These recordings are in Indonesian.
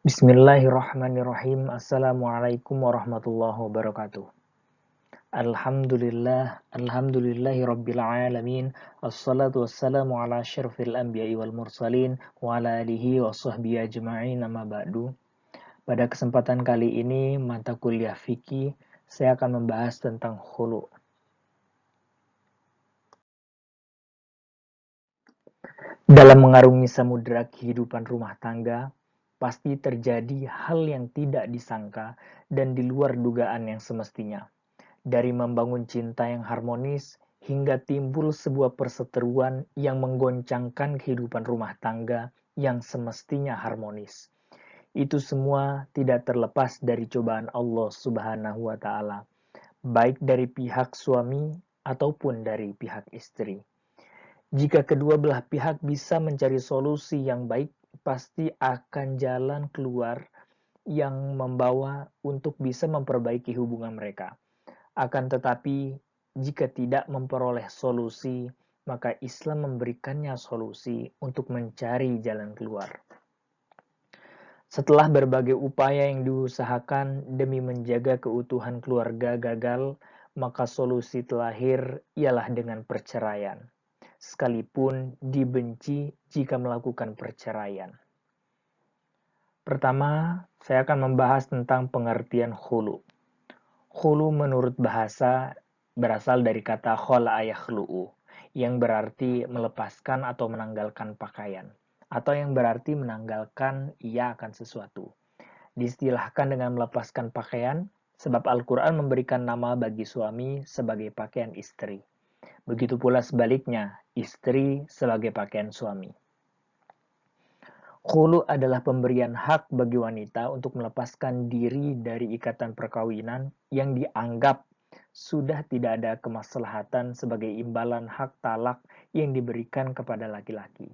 Bismillahirrahmanirrahim. Assalamualaikum warahmatullahi wabarakatuh. Alhamdulillahi rabbil alamin. Assalatu wassalamu ala syarfil anbiya'i wal mursalin wa ala alihi wa sahbihi ajma'in amma ba'du. Pada kesempatan kali ini, mata kuliah fikih, saya akan membahas tentang khulu. Dalam mengarungi samudera kehidupan rumah tangga, pasti terjadi hal yang tidak disangka dan di luar dugaan yang semestinya. Dari membangun cinta yang harmonis hingga timbul sebuah perseteruan yang menggoncangkan kehidupan rumah tangga yang semestinya harmonis. Itu semua tidak terlepas dari cobaan Allah Subhanahu wa taala, baik dari pihak suami ataupun dari pihak istri. Jika kedua belah pihak bisa mencari solusi yang baik, pasti akan jalan keluar yang membawa untuk bisa memperbaiki hubungan mereka. Akan tetapi, jika tidak memperoleh solusi, maka Islam memberikannya solusi untuk mencari jalan keluar. Setelah berbagai upaya yang diusahakan demi menjaga keutuhan keluarga gagal, maka solusi terakhir ialah dengan perceraian. Sekalipun dibenci jika melakukan perceraian. Pertama, saya akan membahas tentang pengertian khulu. Khulu menurut bahasa berasal dari kata khola yakhlu'u, yang berarti melepaskan atau menanggalkan pakaian, atau yang berarti menanggalkan ia akan sesuatu. Diistilahkan dengan melepaskan pakaian, sebab Al-Quran memberikan nama bagi suami sebagai pakaian istri. Begitu pula sebaliknya, istri sebagai pakaian suami. Khulu adalah pemberian hak bagi wanita untuk melepaskan diri dari ikatan perkawinan yang dianggap sudah tidak ada kemaslahatan sebagai imbalan hak talak yang diberikan kepada laki-laki.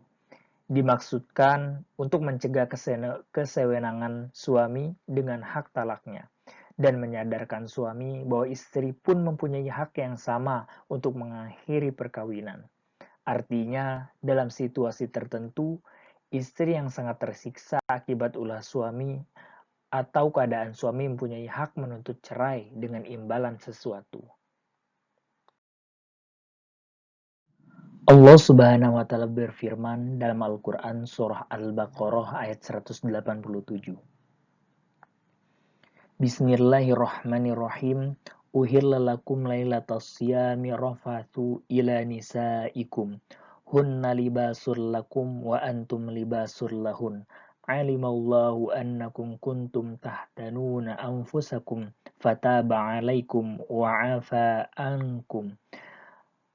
Dimaksudkan untuk mencegah kesewenangan suami dengan hak talaknya dan menyadarkan suami bahwa istri pun mempunyai hak yang sama untuk mengakhiri perkawinan. Artinya, dalam situasi tertentu, istri yang sangat tersiksa akibat ulah suami atau keadaan suami mempunyai hak menuntut cerai dengan imbalan sesuatu. Allah Subhanahu wa taala berfirman dalam Al-Qur'an surah Al-Baqarah ayat 187. Bismillahirrahmanirrahim. Uhilla lakum lailatas siyami rafathu ila nisaikum. Hunna libasul lakum wa antum libasul lahun. Alimallahu annakum kuntum tahtanuna anfusakum fataba alaikum wa afa ankum.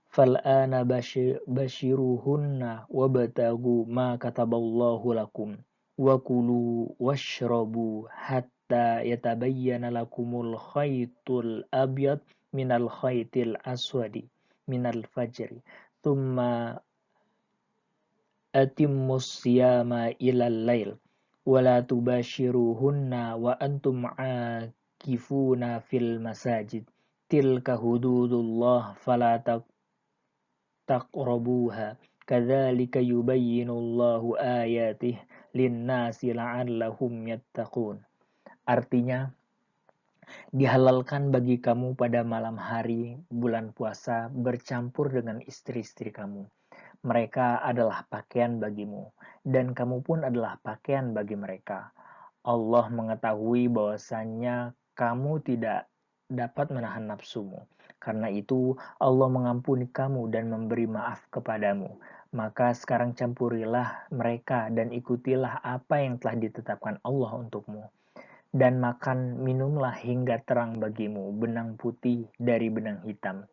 Fal'ana bashiruhunna wabtagu ma kataballahu lakum wa kulu washrabu hatta yatabayyana lakumul khaytul abyad minal khaytil aswadi minal fajri thumma atimmus siyama ilal lail wa la tubashiruhunna wa antum akifuna fil masajid tilka hududullah fala taqrabuha kadzalika yubayyinullahu ayatih linnasi la'allahum yattaqun. Artinya, dihalalkan bagi kamu pada malam hari bulan puasa bercampur dengan istri-istri kamu. Mereka adalah pakaian bagimu, dan kamu pun adalah pakaian bagi mereka. Allah mengetahui bahwasannya kamu tidak dapat menahan nafsumu. Karena itu, Allah mengampuni kamu dan memberi maaf kepadamu. Maka sekarang campurilah mereka dan ikutilah apa yang telah ditetapkan Allah untukmu. Dan makan minumlah hingga terang bagimu benang putih dari benang hitam,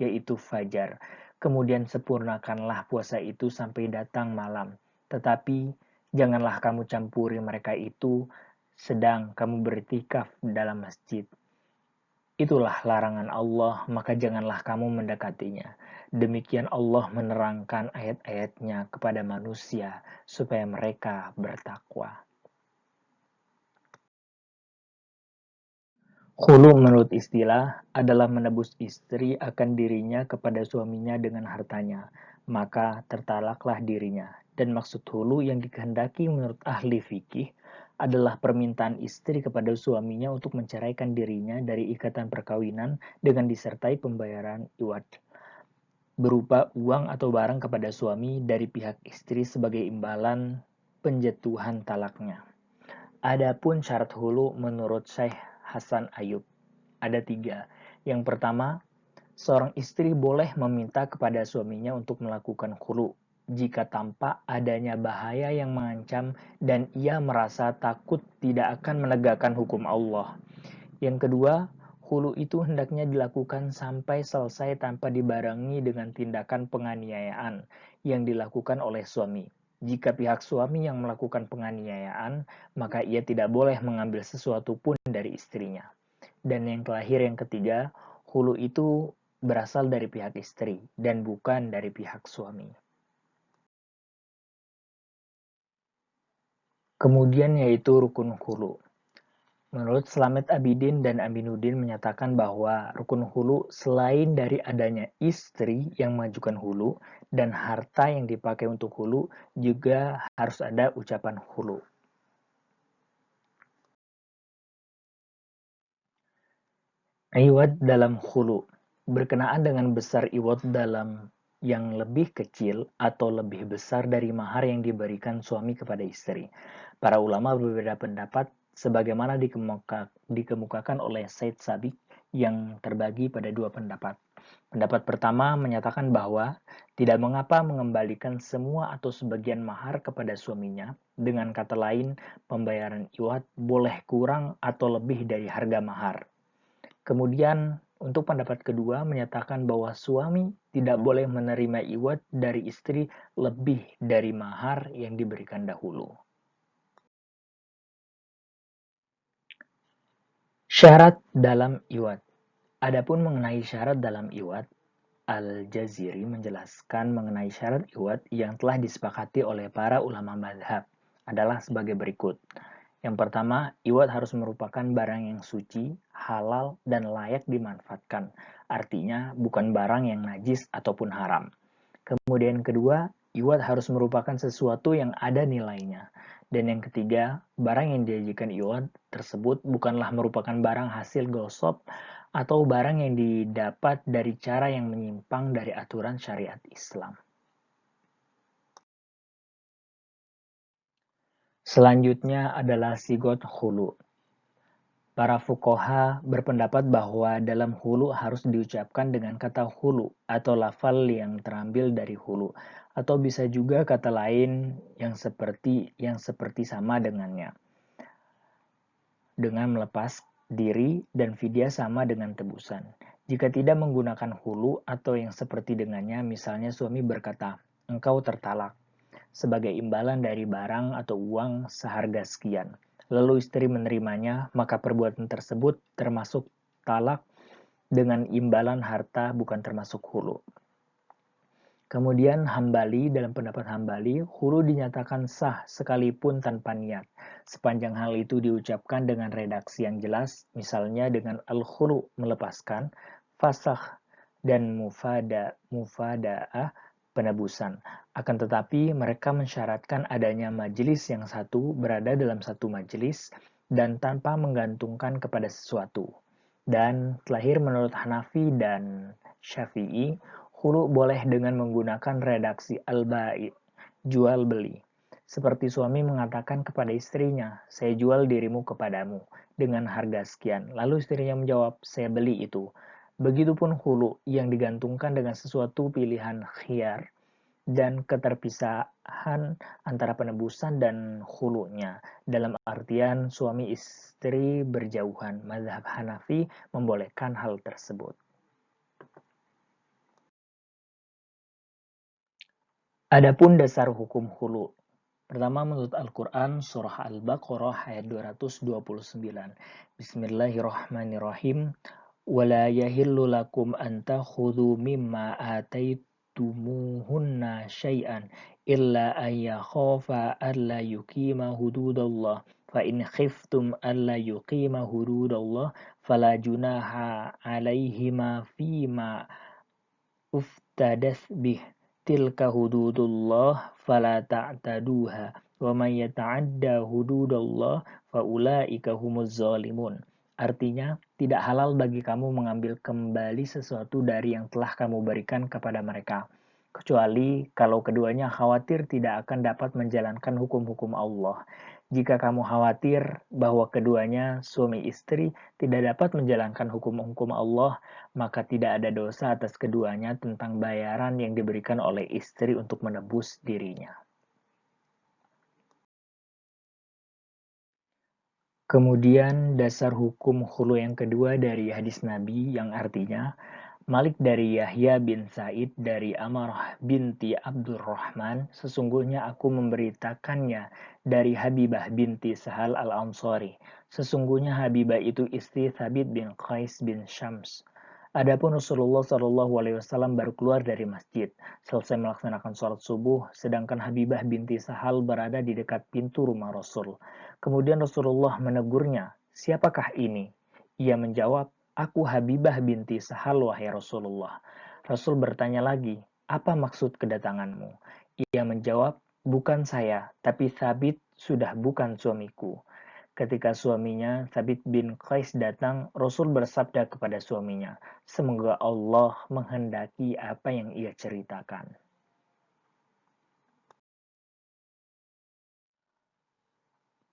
yaitu fajar. Kemudian sempurnakanlah puasa itu sampai datang malam. Tetapi janganlah kamu campuri mereka itu sedang kamu beriktikaf dalam masjid. Itulah larangan Allah, maka janganlah kamu mendekatinya. Demikian Allah menerangkan ayat-ayatnya kepada manusia supaya mereka bertakwa. Khulu menurut istilah adalah menebus istri akan dirinya kepada suaminya dengan hartanya, maka tertalaklah dirinya. Dan maksud hulu yang dikehendaki menurut ahli fikih adalah permintaan istri kepada suaminya untuk menceraikan dirinya dari ikatan perkawinan dengan disertai pembayaran iwad berupa uang atau barang kepada suami dari pihak istri sebagai imbalan penjatuhan talaknya. Adapun syarat hulu menurut Syekh Hasan Ayub ada 3. Yang pertama, seorang istri boleh meminta kepada suaminya untuk melakukan hulu jika tampak adanya bahaya yang mengancam dan ia merasa takut tidak akan menegakkan hukum Allah. Yang kedua, hulu itu hendaknya dilakukan sampai selesai tanpa dibarengi dengan tindakan penganiayaan yang dilakukan oleh suami. Jika pihak suami yang melakukan penganiayaan, maka ia tidak boleh mengambil sesuatu pun dari istrinya. Dan yang terakhir, yang ketiga, hulu itu berasal dari pihak istri dan bukan dari pihak suami. Kemudian yaitu rukun hulu. Menurut Slamet Abidin dan Aminuddin menyatakan bahwa rukun hulu selain dari adanya istri yang mengajukan hulu dan harta yang dipakai untuk hulu juga harus ada ucapan hulu. Iwad dalam hulu berkenaan dengan besar iwad dalam yang lebih kecil atau lebih besar dari mahar yang diberikan suami kepada istri. Para ulama berbeda pendapat sebagaimana dikemukakan oleh Said Sabiq yang terbagi pada 2 pendapat. Pendapat pertama menyatakan bahwa tidak mengapa mengembalikan semua atau sebagian mahar kepada suaminya. Dengan kata lain, pembayaran iwad boleh kurang atau lebih dari harga mahar. Kemudian, untuk pendapat kedua menyatakan bahwa suami tidak boleh menerima iwad dari istri lebih dari mahar yang diberikan dahulu. Syarat dalam iwad. Adapun mengenai syarat dalam iwad, Al-Jaziri menjelaskan mengenai syarat iwad yang telah disepakati oleh para ulama madhab adalah sebagai berikut. Yang pertama, iwad harus merupakan barang yang suci, halal, dan layak dimanfaatkan. Artinya, bukan barang yang najis ataupun haram. Kemudian kedua, iwad harus merupakan sesuatu yang ada nilainya. Dan yang ketiga, barang yang diajukan iwad tersebut bukanlah merupakan barang hasil gosop atau barang yang didapat dari cara yang menyimpang dari aturan syariat Islam. Selanjutnya adalah sigot hulu. Para fuqaha berpendapat bahwa dalam hulu harus diucapkan dengan kata hulu atau lafal yang terambil dari hulu, atau bisa juga kata lain yang seperti sama dengannya. Dengan melepas diri dan fidyah sama dengan tebusan. Jika tidak menggunakan hulu atau yang seperti dengannya, misalnya suami berkata, "Engkau tertalak," sebagai imbalan dari barang atau uang seharga sekian. Lalu istri menerimanya, maka perbuatan tersebut termasuk talak dengan imbalan harta bukan termasuk hulu. Kemudian Hambali, dalam pendapat Hambali, hulu dinyatakan sah sekalipun tanpa niat. Sepanjang hal itu diucapkan dengan redaksi yang jelas, misalnya dengan al-hulu melepaskan, fasakh dan mufada'ah penebusan. Akan tetapi mereka mensyaratkan adanya majelis yang satu berada dalam satu majelis dan tanpa menggantungkan kepada sesuatu. Dan terakhir menurut Hanafi dan Syafi'i, hulu boleh dengan menggunakan redaksi al-bai, jual beli. Seperti suami mengatakan kepada istrinya, "Saya jual dirimu kepadamu dengan harga sekian." Lalu istrinya menjawab, "Saya beli itu." Begitupun hulu yang digantungkan dengan sesuatu pilihan khiyar dan keterpisahan antara penebusan dan hulunya. Dalam artian suami istri berjauhan, mazhab Hanafi membolehkan hal tersebut. Adapun dasar hukum hulu. Pertama menurut Al-Quran surah Al-Baqarah ayat 229. Bismillahirrahmanirrahim. وَلَا يَحِلُّ لَكُمْ أَن تَأْخُذُوا مِمَّا آتَيْتُمُوهُنَّ شَيْئًا إِلَّا أَن يَخَافَا أَلَّا يُقِيمَا حُدُودَ اللَّهِ فَإِنْ خِفْتُمْ أَلَّا يُقِيمَا حُدُودَ اللَّهِ فَلَا جُنَاحَ عَلَيْهِمَا فِيمَا افتدت به tilka hududullah fala ta'taduha wa may yata'adda hududallah faulaika humuz zalimun. Artinya, tidak halal bagi kamu mengambil kembali sesuatu dari yang telah kamu berikan kepada mereka, kecuali kalau keduanya khawatir tidak akan dapat menjalankan hukum-hukum Allah. Jika kamu khawatir bahwa keduanya suami istri tidak dapat menjalankan hukum-hukum Allah, maka tidak ada dosa atas keduanya tentang bayaran yang diberikan oleh istri untuk menebus dirinya. Kemudian dasar hukum khulu yang kedua dari hadis Nabi yang artinya, Malik dari Yahya bin Said dari Amarah binti Abdurrahman, sesungguhnya aku memberitakannya dari Habibah binti Sahal al-Ansari. Sesungguhnya Habibah itu istri Thabit bin Qais bin Syams. Adapun Rasulullah Shallallahu Alaihi Wasallam baru keluar dari masjid, selesai melaksanakan sholat subuh, sedangkan Habibah binti Sahal berada di dekat pintu rumah Rasul. Kemudian Rasulullah menegurnya, siapakah ini? Ia menjawab, aku Habibah binti Sahal wahai Rasulullah. Rasul bertanya lagi, apa maksud kedatanganmu? Ia menjawab, bukan saya, tapi Thabit sudah bukan suamiku. Ketika suaminya Thabit bin Qais datang, Rasul bersabda kepada suaminya, semoga Allah menghendaki apa yang ia ceritakan.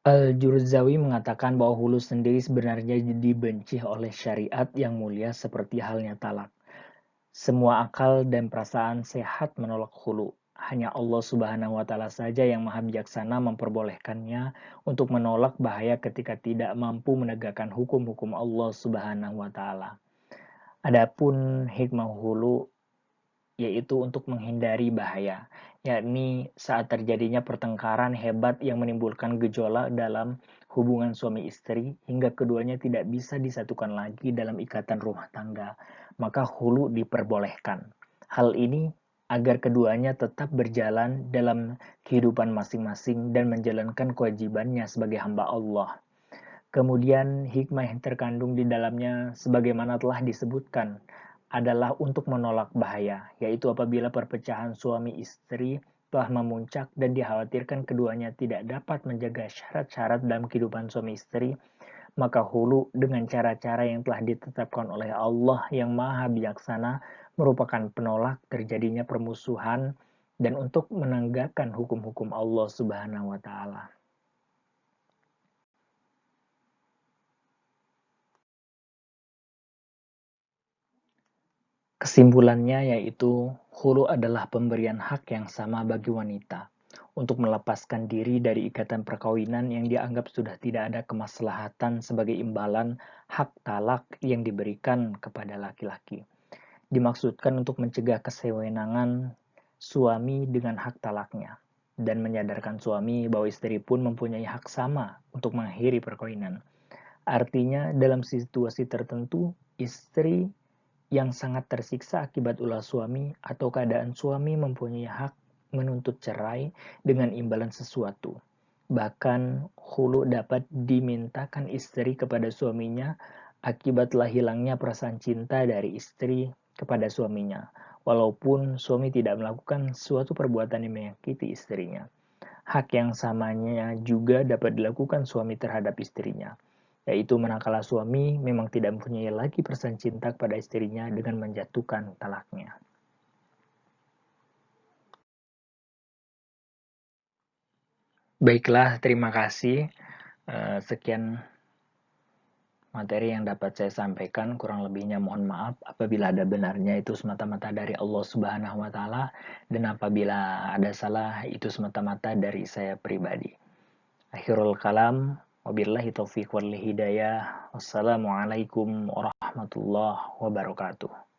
Al-Jurzawi mengatakan bahwa hulu sendiri sebenarnya dibenci oleh syariat yang mulia seperti halnya talak. Semua akal dan perasaan sehat menolak hulu. Hanya Allah Subhanahu wa Ta'ala saja yang Maha Bijaksana memperbolehkannya untuk menolak bahaya ketika tidak mampu menegakkan hukum-hukum Allah Subhanahu wa Ta'ala. Adapun hikmah hulu yaitu untuk menghindari bahaya, yakni saat terjadinya pertengkaran hebat yang menimbulkan gejolak dalam hubungan suami istri hingga keduanya tidak bisa disatukan lagi dalam ikatan rumah tangga, maka hulu diperbolehkan. Hal ini agar keduanya tetap berjalan dalam kehidupan masing-masing dan menjalankan kewajibannya sebagai hamba Allah. Kemudian hikmah yang terkandung di dalamnya sebagaimana telah disebutkan adalah untuk menolak bahaya, yaitu apabila perpecahan suami istri telah memuncak dan dikhawatirkan keduanya tidak dapat menjaga syarat-syarat dalam kehidupan suami istri, maka hulu dengan cara-cara yang telah ditetapkan oleh Allah yang Maha Bijaksana merupakan penolak terjadinya permusuhan dan untuk menegakkan hukum-hukum Allah Subhanahu wa Ta'ala. Kesimpulannya yaitu, hulu adalah pemberian hak yang sama bagi wanita untuk melepaskan diri dari ikatan perkawinan yang dianggap sudah tidak ada kemaslahatan sebagai imbalan hak talak yang diberikan kepada laki-laki. Dimaksudkan untuk mencegah kesewenangan suami dengan hak talaknya dan menyadarkan suami bahwa istri pun mempunyai hak sama untuk mengakhiri perkawinan. Artinya, dalam situasi tertentu, istri yang sangat tersiksa akibat ulah suami atau keadaan suami mempunyai hak menuntut cerai dengan imbalan sesuatu. Bahkan hulu dapat dimintakan istri kepada suaminya akibatlah hilangnya perasaan cinta dari istri kepada suaminya, walaupun suami tidak melakukan suatu perbuatan yang menyakiti istrinya. Hak yang samanya juga dapat dilakukan suami terhadap istrinya, yaitu manakala suami memang tidak mempunyai lagi perasaan cinta kepada istrinya dengan menjatuhkan talaknya. Baiklah, terima kasih. Sekian materi yang dapat saya sampaikan, kurang lebihnya mohon maaf apabila ada benarnya itu semata-mata dari Allah Subhanahu wa Ta'ala, dan apabila ada salah itu semata-mata dari saya pribadi. Akhirul kalam, wabillahi taufiq wal hidayah. Wassalamualaikum warahmatullahi wabarakatuh.